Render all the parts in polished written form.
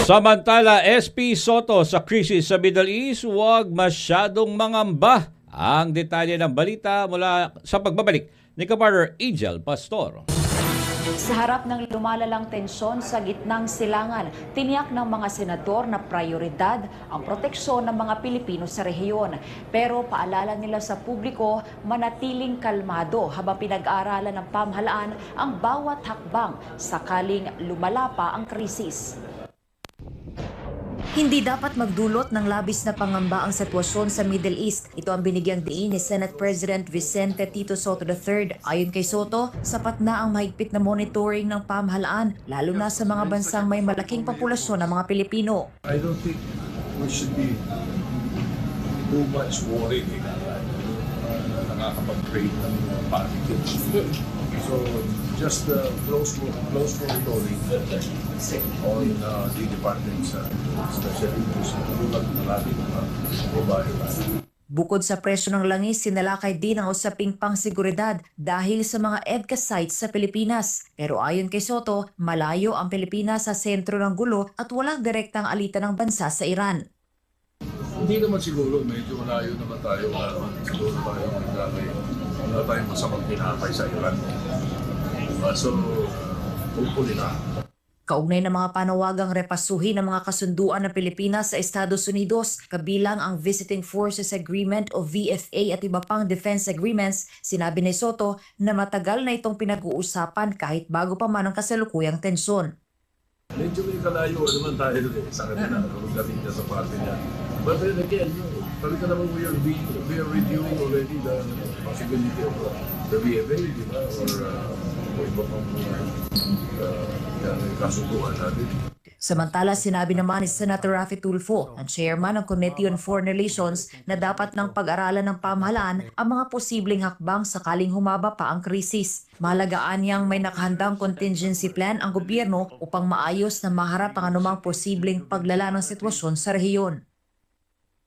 Samantala, SP Soto sa krisis sa Middle East, huwag masyadong mangamba. Ang detalye ng balita mula sa pagbabalik ni Kapartner Angel Pastor. Sa harap ng lumalalang tensyon sa gitnang silangan, tiniyak ng mga senador na prioridad ang proteksyon ng mga Pilipino sa rehiyon. Pero paalala nila sa publiko, manatiling kalmado habang pinag-aaralan ng pamahalaan ang bawat hakbang sakaling lumala pa ang krisis. Hindi dapat magdulot ng labis na pangamba ang sitwasyon sa Middle East. Ito ang binigyang diin ni Senate President Vicente Tito Soto III. Ayon kay Soto, sapat na ang mahigpit na monitoring ng pamahalaan, lalo na sa mga bansang may malaking populasyon ng mga Pilipino. I don't think we should be too much worried na nakakapag-create ng panic. So just close monitoring on the departments, especially sa tulad ng ating mobile. Bukod sa presyo ng langis, sinalakay din ang usaping pangseguridad dahil sa mga EDCA sites sa Pilipinas. Pero ayon kay Soto, malayo ang Pilipinas sa sentro ng gulo at walang direktang alitan ng bansa sa Iran. Hindi naman siguro, medyo malayo naman tayo. Siguro wala tayong masamang tinapay sa Iran. So, hopefully na. Kaugnay ng mga panawagang repasuhin ng mga kasunduan ng Pilipinas sa Estados Unidos, kabilang ang Visiting Forces Agreement o VFA at iba pang defense agreements, sinabi ni Soto na matagal na itong pinag-uusapan kahit bago pa man ang kasalukuyang tensyon. Medyo may kalayo naman tayo sa kanila, pagdating na sa parte niya. But then again, talaga naman we are reviewing already the possibility of the VFA, di ba? Or iba pang kasunduan natin. Samantala, sinabi naman ni Senator Raffy Tulfo, ang chairman ng Committee on Foreign Relations, na dapat ng pag-aralan ng pamahalaan ang mga posibleng hakbang sakaling humaba pa ang krisis. Mahalagaan niyang may nakahandang contingency plan ang gobyerno upang maayos na maharap ang anumang posibleng paglala ng sitwasyon sa rehiyon.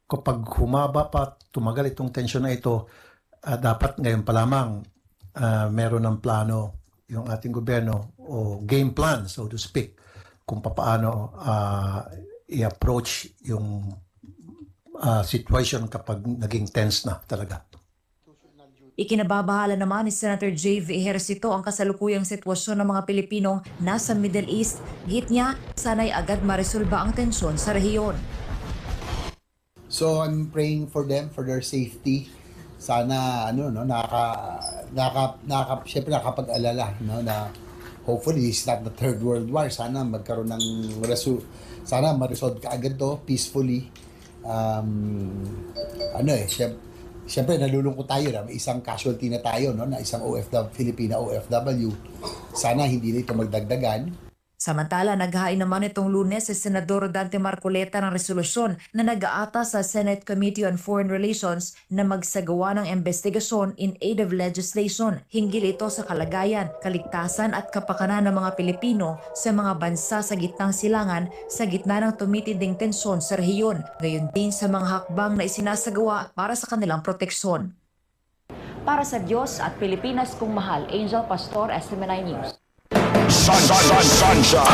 Kapag humaba pa, tumagal itong tensyon na ito, dapat ngayon pa lamang meron ng plano yung ating gobyerno o game plan, so to speak, kung paano i-approach yung situation kapag naging tense na talaga. Ikinababahala naman ni Senator J.V. Ejercito ang kasalukuyang sitwasyon ng mga Pilipinong nasa Middle East. Git niya, sana'y agad maresolba ang tensyon sa rehiyon. So I'm praying for them, for their safety. Sana siyempre nakapag-alala na hopefully this is not the third world war. Sana magkaroon ng sana ma-resolve kaagad to peacefully. Siyempre nalulungkot tayo na may isang casualty na tayo, na isang Filipina OFW. Sana hindi na ito magdagdagan. Samantala, naghain naman itong Lunes si Senador Dante Marcoleta ng resolusyon na nag-aata sa Senate Committee on Foreign Relations na magsagawa ng investigasyon in aid of legislation hinggil ito sa kalagayan, kaligtasan at kapakanan ng mga Pilipino sa mga bansa sa gitnang silangan sa gitna ng tumitinding tensyon sa rehiyon, gayon din sa mga hakbang na isinasagawa para sa kanilang proteksyon. Para sa Diyos at Pilipinas kong mahal, Angel Pastor, SMNI News. Sunshine.